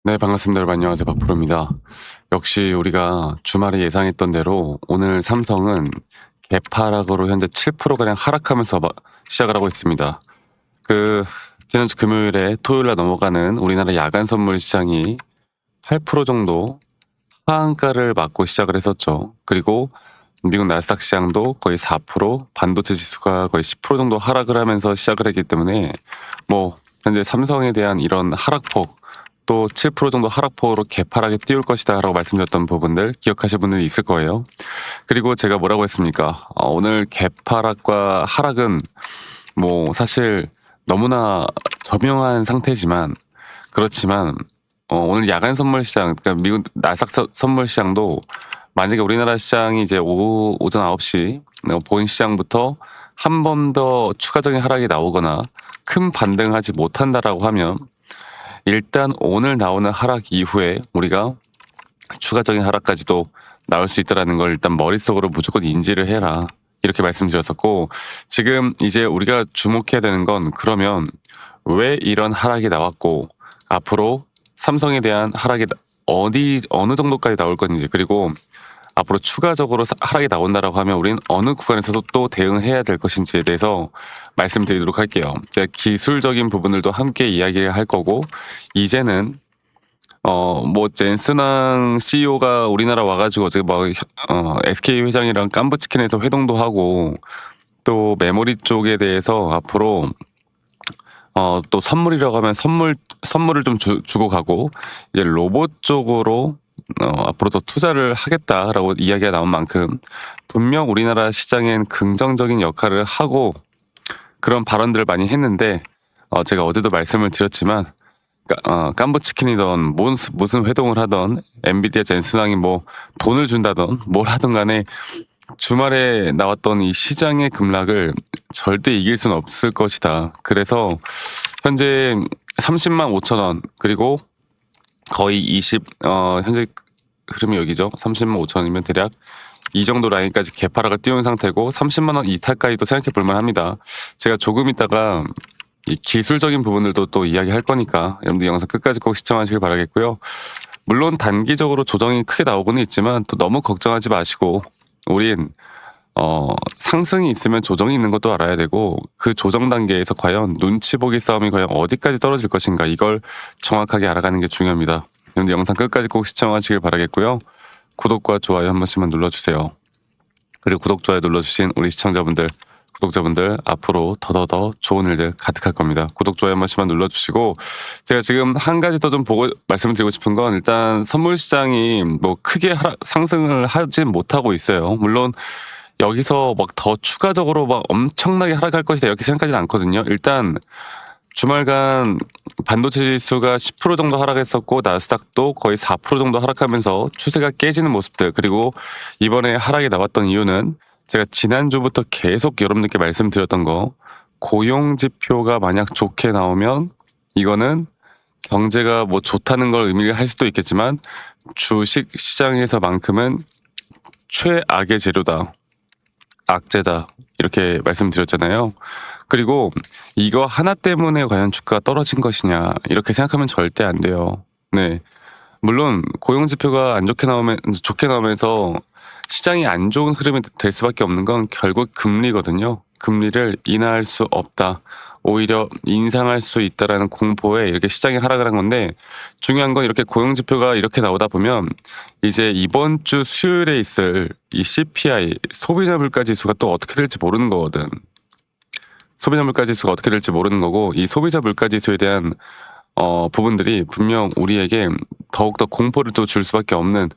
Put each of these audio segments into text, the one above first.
네, 반갑습니다. 여러분 안녕하세요. 박프로입니다. 역시 우리가 주말에 예상했던 대로 오늘 삼성은 개파락으로 현재 7%가량 하락하면서 시작을 하고 있습니다. 지난주 금요일에 토요일 날 넘어가는 우리나라 야간 선물 시장이 8% 정도 하한가를 맞고 시작을 했었죠. 그리고 미국 나스닥 시장도 거의 4%, 반도체 지수가 거의 10% 정도 하락을 하면서 시작을 했기 때문에 현재 삼성에 대한 이런 하락폭 또 7% 정도 하락폭으로 개파락에 띄울 것이다 라고 말씀드렸던 부분들 기억하실 분들이 있을 거예요. 그리고 제가 뭐라고 했습니까? 오늘 개파락과 하락은 사실 너무나 저명한 상태지만 그렇지만 오늘 야간 선물 시장, 그러니까 미국 나스닥 선물 시장도 만약에 우리나라 시장이 이제 오전 9시 본 시장부터 한 번 더 추가적인 하락이 나오거나 큰 반등하지 못한다라고 하면 일단 오늘 나오는 하락 이후에 우리가 추가적인 하락까지도 나올 수 있다라는 걸 일단 머릿속으로 무조건 인지를 해라. 이렇게 말씀드렸었고, 지금 이제 우리가 주목해야 되는 건 그러면 왜 이런 하락이 나왔고 앞으로 삼성에 대한 하락이 어느 정도까지 나올 건지, 그리고 앞으로 추가적으로 하락이 나온다라고 하면 우리는 어느 구간에서도 또 대응해야 될 것인지에 대해서 말씀드리도록 할게요. 제가 기술적인 부분들도 함께 이야기를 할 거고, 이제는 젠스낭 CEO가 우리나라 와가지고 어제 SK 회장이랑 깐부치킨에서 회동도 하고, 또 메모리 쪽에 대해서 앞으로 또 선물이라고 하면 선물을 좀 주고 가고, 이제 로봇 쪽으로 앞으로 더 투자를 하겠다라고 이야기가 나온 만큼 분명 우리나라 시장엔 긍정적인 역할을 하고 그런 발언들을 많이 했는데, 제가 어제도 말씀을 드렸지만 깐부치킨이던 무슨 회동을 하던 엔비디아 젠슨왕이 돈을 준다던 뭘 하든 간에 주말에 나왔던 이 시장의 급락을 절대 이길 수는 없을 것이다. 그래서 현재 30만 5천 원, 그리고 거의 현재 흐름이 여기죠. 30만 5천 원이면 대략 이 정도 라인까지 개파락을 띄운 상태고 30만 원 이탈까지도 생각해 볼 만합니다. 제가 조금 있다가 이 기술적인 부분들도 또 이야기할 거니까 여러분들 영상 끝까지 꼭 시청하시길 바라겠고요. 물론 단기적으로 조정이 크게 나오고는 있지만 또 너무 걱정하지 마시고, 우린 상승이 있으면 조정이 있는 것도 알아야 되고, 그 조정 단계에서 과연 눈치 보기 싸움이 과연 어디까지 떨어질 것인가, 이걸 정확하게 알아가는 게 중요합니다. 여러분들 영상 끝까지 꼭 시청하시길 바라겠고요. 구독과 좋아요 한 번씩만 눌러주세요. 그리고 구독, 좋아요 눌러주신 우리 시청자분들, 구독자분들 앞으로 더더더 좋은 일들 가득할 겁니다. 구독, 좋아요 한 번씩만 눌러주시고, 제가 지금 한 가지 더 좀 보고 말씀을 드리고 싶은 건, 일단 선물 시장이 크게 상승을 하진 못하고 있어요. 물론 여기서 더 추가적으로 엄청나게 하락할 것이다 이렇게 생각하지는 않거든요. 일단 주말간 반도체 지수가 10% 정도 하락했었고 나스닥도 거의 4% 정도 하락하면서 추세가 깨지는 모습들, 그리고 이번에 하락이 나왔던 이유는 제가 지난주부터 계속 여러분들께 말씀드렸던 거, 고용 지표가 만약 좋게 나오면 이거는 경제가 좋다는 걸 의미를 할 수도 있겠지만 주식 시장에서만큼은 최악의 재료다, 악재다, 이렇게 말씀드렸잖아요. 그리고 이거 하나 때문에 과연 주가가 떨어진 것이냐 이렇게 생각하면 절대 안 돼요. 네, 물론 고용 지표가 안 좋게 나오면서 시장이 안 좋은 흐름이 될 수밖에 없는 건 결국 금리거든요. 금리를 인하할 수 없다, 오히려 인상할 수 있다라는 공포에 이렇게 시장이 하락을 한 건데, 중요한 건 이렇게 고용 지표가 이렇게 나오다 보면 이제 이번 주 수요일에 있을 이 CPI, 소비자 물가 지수가 또 어떻게 될지 모르는 거거든. 소비자 물가 지수가 어떻게 될지 모르는 거고, 이 소비자 물가 지수에 대한 부분들이 분명 우리에게 더욱더 공포를 또 줄 수밖에 없는,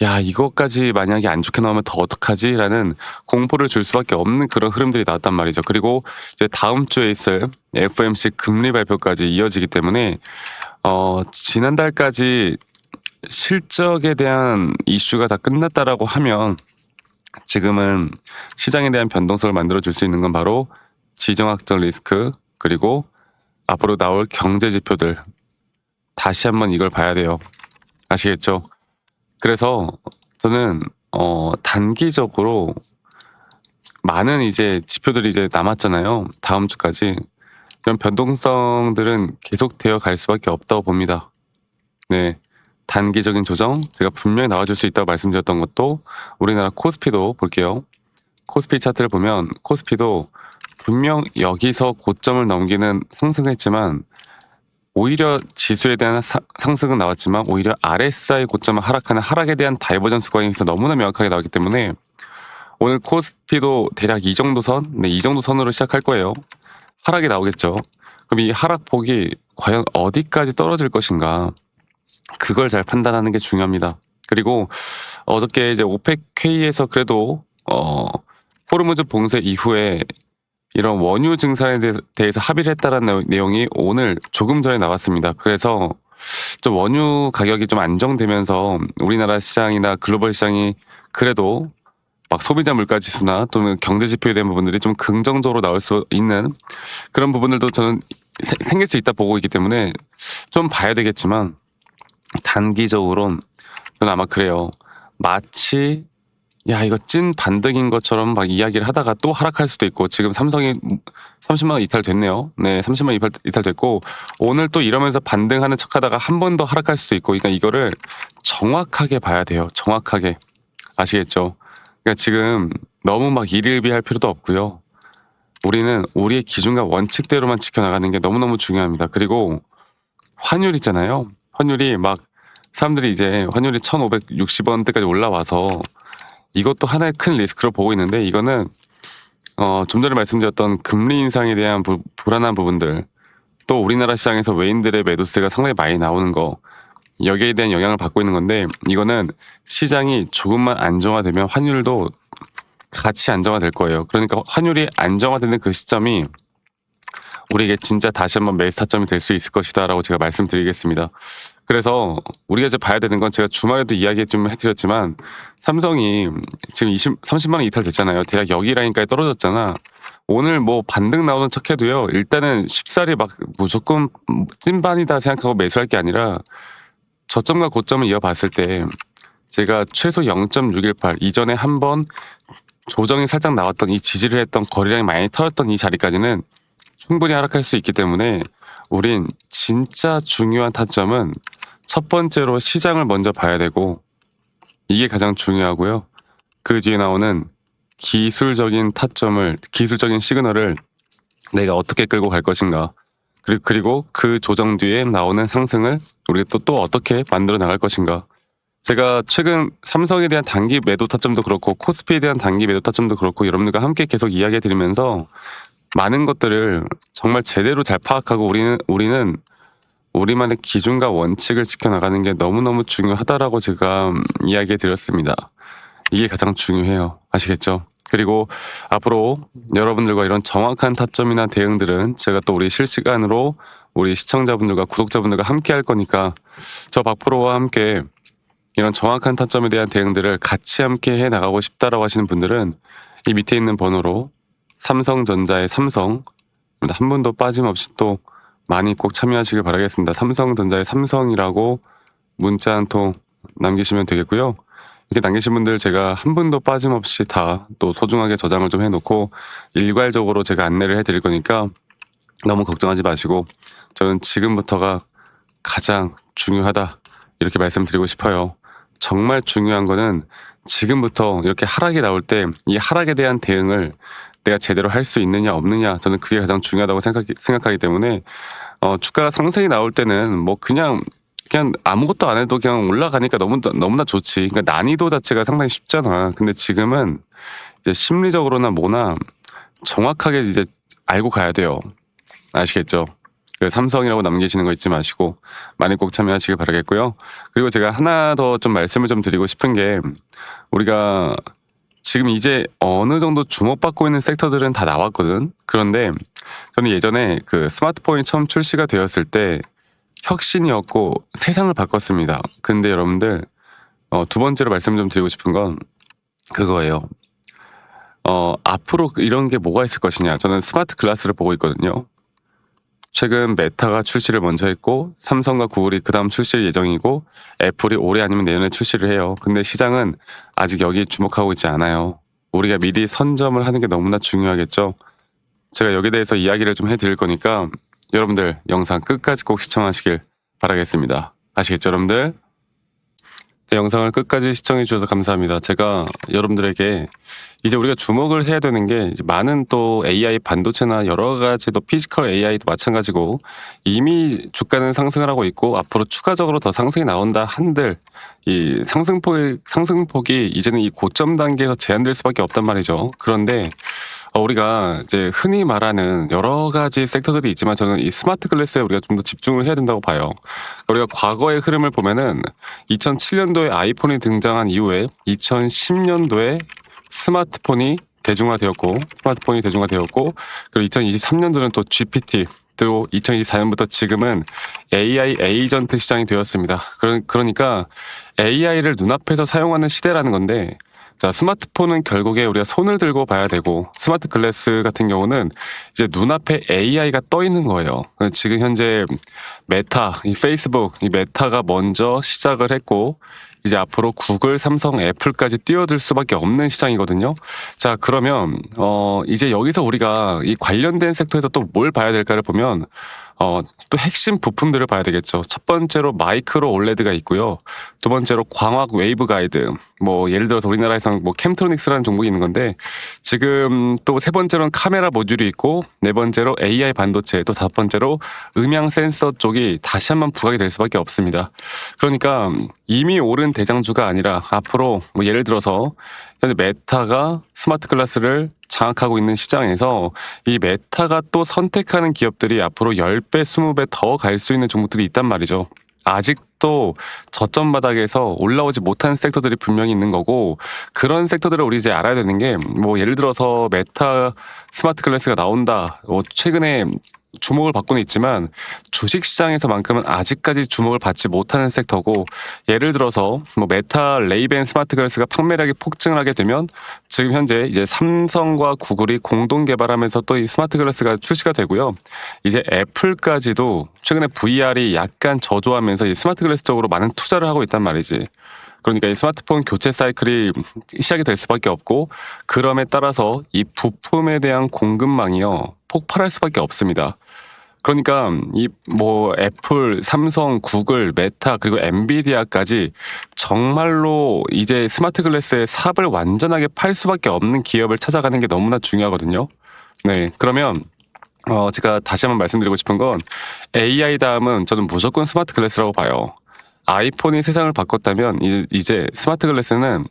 야 이것까지 만약에 안 좋게 나오면 더 어떡하지? 라는 공포를 줄 수밖에 없는 그런 흐름들이 나왔단 말이죠. 그리고 이제 다음 주에 있을 FOMC 금리 발표까지 이어지기 때문에 지난달까지 실적에 대한 이슈가 다 끝났다라고 하면 지금은 시장에 대한 변동성을 만들어줄 수 있는 건 바로 지정학적 리스크, 그리고 앞으로 나올 경제 지표들, 다시 한번 이걸 봐야 돼요. 아시겠죠? 그래서 저는 단기적으로 많은 이제 지표들이 이제 남았잖아요. 다음 주까지. 그런 변동성들은 계속되어 갈 수밖에 없다고 봅니다. 네, 단기적인 조정 제가 분명히 나와줄 수 있다고 말씀드렸던 것도 우리나라 코스피도 볼게요. 코스피 차트를 보면 코스피도 분명 여기서 고점을 넘기는 상승했지만 오히려 지수에 대한 상승은 나왔지만 오히려 RSI 고점을 하락하는 하락에 대한 다이버전스 과잉에서 너무나 명확하게 나왔기 때문에 오늘 코스피도 대략 이 정도 선, 네, 이 정도 선으로 시작할 거예요. 하락이 나오겠죠. 그럼 이 하락폭이 과연 어디까지 떨어질 것인가? 그걸 잘 판단하는 게 중요합니다. 그리고 어저께 이제 오펙 회의에서 그래도 호르무즈 봉쇄 이후에 이런 원유 증산에 대해서 합의를 했다라는 내용이 오늘 조금 전에 나왔습니다. 그래서 좀 원유 가격이 좀 안정되면서 우리나라 시장이나 글로벌 시장이 그래도 막 소비자 물가 지수나 또는 경제 지표에 대한 부분들이 좀 긍정적으로 나올 수 있는 그런 부분들도 저는 생길 수 있다 보고 있기 때문에 좀 봐야 되겠지만 단기적으로는 저는 아마 그래요. 마치 야 이거 찐 반등인 것처럼 막 이야기를 하다가 또 하락할 수도 있고 지금 삼성이 30만 원 이탈됐네요. 네, 30만 원 이탈됐고 오늘 또 이러면서 반등하는 척하다가 한 번 더 하락할 수도 있고 그러니까 이거를 정확하게 봐야 돼요. 정확하게 아시겠죠? 그러니까 지금 너무 막 일일비할 필요도 없고요. 우리는 우리의 기준과 원칙대로만 지켜나가는 게 너무너무 중요합니다. 그리고 환율 있잖아요. 환율이 막 사람들이 이제 환율이 1,560원대까지 올라와서 이것도 하나의 큰 리스크로 보고 있는데 이거는 좀 전에 말씀드렸던 금리 인상에 대한 불안한 부분들 또 우리나라 시장에서 외인들의 매도세가 상당히 많이 나오는 거 여기에 대한 영향을 받고 있는 건데 이거는 시장이 조금만 안정화되면 환율도 같이 안정화될 거예요. 그러니까 환율이 안정화되는 그 시점이 우리에게 진짜 다시 한번 매수 타점이 될 수 있을 것이다 라고 제가 말씀드리겠습니다. 그래서 우리가 이제 봐야 되는 건 제가 주말에도 이야기 좀 해드렸지만 삼성이 지금 30만 원 이탈됐잖아요. 대략 여기 라인까지 떨어졌잖아. 오늘 뭐 반등 나오는 척 해도요. 일단은 쉽사리 막 무조건 찐반이다 생각하고 매수할 게 아니라 저점과 고점을 이어봤을 때 제가 최소 0.618 이전에 한번 조정이 살짝 나왔던 이 지지를 했던 거래량이 많이 터졌던 이 자리까지는 충분히 하락할 수 있기 때문에 우린 진짜 중요한 타점은 첫 번째로 시장을 먼저 봐야 되고 이게 가장 중요하고요. 그 뒤에 나오는 기술적인 타점을 기술적인 시그널을 내가 어떻게 끌고 갈 것인가 그리고 그 조정 뒤에 나오는 상승을 우리가 또 어떻게 만들어 나갈 것인가. 제가 최근 삼성에 대한 단기 매도 타점도 그렇고 코스피에 대한 단기 매도 타점도 그렇고 여러분들과 함께 계속 이야기 드리면서 많은 것들을 정말 제대로 잘 파악하고 우리는 우리만의 기준과 원칙을 지켜나가는 게 너무너무 중요하다라고 제가 이야기해 드렸습니다. 이게 가장 중요해요. 아시겠죠? 그리고 앞으로 여러분들과 이런 정확한 타점이나 대응들은 제가 또 우리 실시간으로 우리 시청자분들과 구독자분들과 함께 할 거니까 저 박프로와 함께 이런 정확한 타점에 대한 대응들을 같이 함께 해 나가고 싶다라고 하시는 분들은 이 밑에 있는 번호로 삼성전자의 삼성 한 분도 빠짐없이 또 많이 꼭 참여하시길 바라겠습니다. 삼성전자의 삼성이라고 문자 한 통 남기시면 되겠고요. 이렇게 남기신 분들 제가 한 분도 빠짐없이 다 또 소중하게 저장을 좀 해놓고 일괄적으로 제가 안내를 해드릴 거니까 너무 걱정하지 마시고 저는 지금부터가 가장 중요하다 이렇게 말씀드리고 싶어요. 정말 중요한 거는 지금부터 이렇게 하락이 나올 때 이 하락에 대한 대응을 내가 제대로 할 수 있느냐 없느냐 저는 그게 가장 중요하다고 생각하기 때문에 주가가 상승이 나올 때는 뭐 그냥 아무것도 안 해도 그냥 올라가니까 너무나 좋지. 그러니까 난이도 자체가 상당히 쉽잖아. 근데 지금은 이제 심리적으로나 뭐나 정확하게 이제 알고 가야 돼요. 아시겠죠? 그 삼성이라고 남기시는 거 잊지 마시고 많이 꼭 참여하시길 바라겠고요. 그리고 제가 하나 더 좀 말씀을 좀 드리고 싶은 게 우리가 지금 이제 어느 정도 주목받고 있는 섹터들은 다 나왔거든. 그런데 저는 예전에 그 스마트폰이 처음 출시가 되었을 때 혁신이었고 세상을 바꿨습니다. 근데 여러분들 두 번째로 말씀 좀 드리고 싶은 건 그거예요. 앞으로 이런 게 뭐가 있을 것이냐. 저는 스마트 글라스를 보고 있거든요. 최근 메타가 출시를 먼저 했고 삼성과 구글이 그 다음 출시 예정이고 애플이 올해 아니면 내년에 출시를 해요. 근데 시장은 아직 여기에 주목하고 있지 않아요. 우리가 미리 선점을 하는 게 너무나 중요하겠죠. 제가 여기에 대해서 이야기를 좀 해드릴 거니까 여러분들 영상 끝까지 꼭 시청하시길 바라겠습니다. 아시겠죠, 여러분들? 네, 영상을 끝까지 시청해 주셔서 감사합니다. 제가 여러분들에게 이제 우리가 주목을 해야 되는 게 이제 많은 또 AI 반도체나 여러 가지 또 피지컬 AI도 마찬가지고 이미 주가는 상승을 하고 있고 앞으로 추가적으로 더 상승이 나온다 한들 이 상승폭이 이제는 이 고점 단계에서 제한될 수밖에 없단 말이죠. 그런데 우리가 이제 흔히 말하는 여러 가지 섹터들이 있지만 저는 이 스마트 글래스에 우리가 좀 더 집중을 해야 된다고 봐요. 우리가 과거의 흐름을 보면은 2007년도에 아이폰이 등장한 이후에 2010년도에 스마트폰이 대중화되었고 그리고 2023년도는 또 GPT 또 2024년부터 지금은 AI 에이전트 시장이 되었습니다. 그러니까 AI를 눈앞에서 사용하는 시대라는 건데 자, 스마트폰은 결국에 우리가 손을 들고 봐야 되고 스마트 글래스 같은 경우는 이제 눈앞에 AI가 떠 있는 거예요. 지금 현재 메타, 이 페이스북, 이 메타가 먼저 시작을 했고 이제 앞으로 구글, 삼성, 애플까지 뛰어들 수밖에 없는 시장이거든요. 자, 그러면 이제 여기서 우리가 이 관련된 섹터에서 또 뭘 봐야 될까를 보면 또 핵심 부품들을 봐야 되겠죠. 첫 번째로 마이크로 올레드가 있고요. 두 번째로 광학 웨이브 가이드. 뭐 예를 들어서 우리나라에서는 뭐 캠트로닉스라는 종목이 있는 건데 지금 또 세 번째로는 카메라 모듈이 있고 네 번째로 AI 반도체 또 다섯 번째로 음향 센서 쪽이 다시 한번 부각이 될 수밖에 없습니다. 그러니까 이미 오른 대장주가 아니라 앞으로 뭐 예를 들어서 현재 메타가 스마트 글라스를 장악하고 있는 시장에서 이 메타가 또 선택하는 기업들이 앞으로 10배, 20배 더 갈 수 있는 종목들이 있단 말이죠. 아직도 저점 바닥에서 올라오지 못한 섹터들이 분명히 있는 거고 그런 섹터들을 우리 이제 알아야 되는 게 뭐 예를 들어서 메타 스마트 글래스가 나온다. 뭐 최근에 주목을 받고는 있지만 주식시장에서만큼은 아직까지 주목을 받지 못하는 섹터고 예를 들어서 뭐 메타 레이벤 스마트 글래스가 판매량이 폭증을 하게 되면 지금 현재 이제 삼성과 구글이 공동 개발하면서 또 이 스마트 글래스가 출시가 되고요. 이제 애플까지도 최근에 VR이 약간 저조하면서 이 스마트 글래스 쪽으로 많은 투자를 하고 있단 말이지. 그러니까 이 스마트폰 교체 사이클이 시작이 될 수밖에 없고 그럼에 따라서 이 부품에 대한 공급망이요 폭발할 수밖에 없습니다. 그러니까 이 뭐 애플, 삼성, 구글, 메타 그리고 엔비디아까지 정말로 이제 스마트 글래스의 삽을 완전하게 팔 수밖에 없는 기업을 찾아가는 게 너무나 중요하거든요. 네, 그러면 제가 다시 한번 말씀드리고 싶은 건 AI 다음은 저는 무조건 스마트 글래스라고 봐요. 아이폰이 세상을 바꿨다면 이제 스마트 글래스는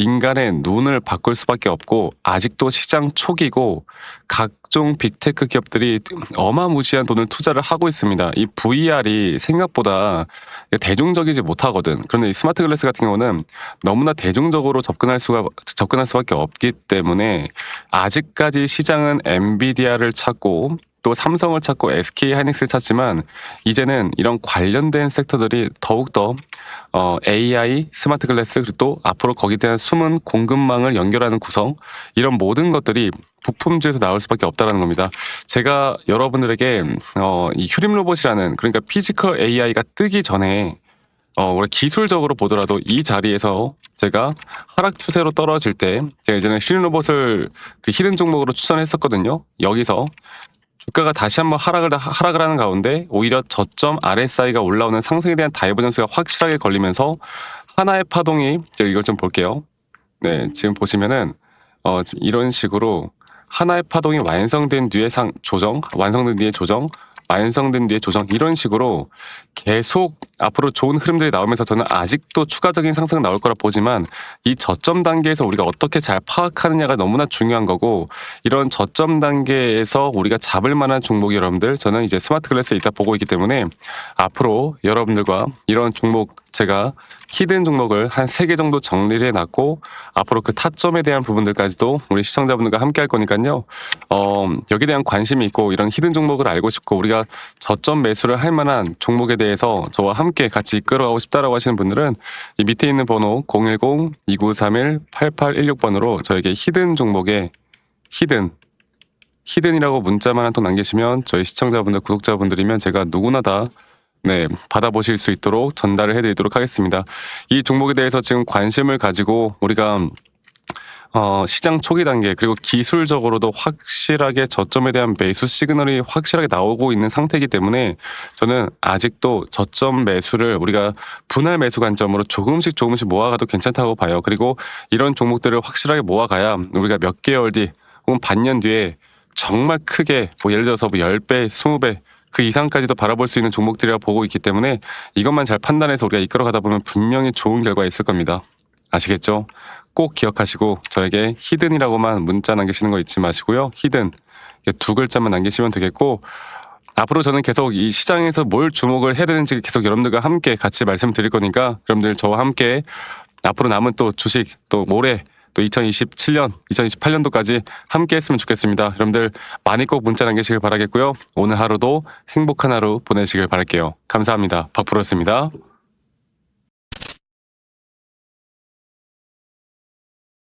인간의 눈을 바꿀 수밖에 없고 아직도 시장 초기고 각종 빅테크 기업들이 어마무시한 돈을 투자를 하고 있습니다. 이 VR이 생각보다 대중적이지 못하거든. 그런데 이 스마트 글래스 같은 경우는 너무나 대중적으로 접근할 수밖에 없기 때문에 아직까지 시장은 엔비디아를 찾고 또 삼성을 찾고 SK 하이닉스를 찾지만 이제는 이런 관련된 섹터들이 더욱더 AI, 스마트 글래스 그리고 또 앞으로 거기에 대한 숨은 공급망을 연결하는 구성 이런 모든 것들이 부품주에서 나올 수밖에 없다는 겁니다. 제가 여러분들에게 이 휴림 로봇이라는 그러니까 피지컬 AI가 뜨기 전에 우리 기술적으로 보더라도 이 자리에서 제가 하락 추세로 떨어질 때 제가 예전에 휴림 로봇을 그 히든 종목으로 추천했었거든요. 여기서 주가가 다시 한번 하락을 하는 가운데 오히려 저점 RSI가 올라오는 상승에 대한 다이버전스가 확실하게 걸리면서 하나의 파동이 제가 이걸 좀 볼게요. 네, 지금 보시면은 지금 이런 식으로 하나의 파동이 완성된 뒤에 완성된 뒤에 조정, 완성된 뒤에 조정 이런 식으로 계속 앞으로 좋은 흐름들이 나오면서 저는 아직도 추가적인 상승은 나올 거라 보지만 이 저점 단계에서 우리가 어떻게 잘 파악하느냐가 너무나 중요한 거고 이런 저점 단계에서 우리가 잡을 만한 종목이 여러분들 저는 이제 스마트 글래스에 있다 보고 있기 때문에 앞으로 여러분들과 이런 종목 제가 히든 종목을 한 3개 정도 정리를 해놨고 앞으로 그 타점에 대한 부분들까지도 우리 시청자분들과 함께 할 거니까요. 여기에 대한 관심이 있고 이런 히든 종목을 알고 싶고 우리가 저점 매수를 할 만한 종목에 대해서 저와 함께 같이 이끌어가고 싶다라고 하시는 분들은 이 밑에 있는 번호 010-2931-8816번으로 저에게 히든 종목에 히든이라고 문자만 한 통 남기시면 저희 시청자분들 구독자분들이면 제가 누구나 다 받아보실 수 있도록 전달을 해드리도록 하겠습니다. 이 종목에 대해서 지금 관심을 가지고 우리가 시장 초기 단계 그리고 기술적으로도 확실하게 저점에 대한 매수 시그널이 확실하게 나오고 있는 상태이기 때문에 저는 아직도 저점 매수를 우리가 분할 매수 관점으로 조금씩 모아가도 괜찮다고 봐요. 그리고 이런 종목들을 확실하게 모아가야 우리가 몇 개월 뒤 혹은 반년 뒤에 정말 크게 뭐 예를 들어서 뭐 10배, 20배 그 이상까지도 바라볼 수 있는 종목들이라 보고 있기 때문에 이것만 잘 판단해서 우리가 이끌어가다 보면 분명히 좋은 결과 있을 겁니다. 아시겠죠? 꼭 기억하시고 저에게 히든이라고만 문자 남기시는 거 잊지 마시고요. 히든 두 글자만 남기시면 되겠고 앞으로 저는 계속 이 시장에서 뭘 주목을 해야 되는지 계속 여러분들과 함께 같이 말씀드릴 거니까 여러분들 저와 함께 앞으로 남은 또 주식 또 올해 또 2027년, 2028년도까지 함께 했으면 좋겠습니다. 여러분들 많이 꼭 문자 남기시길 바라겠고요. 오늘 하루도 행복한 하루 보내시길 바랄게요. 감사합니다. 박프로였습니다.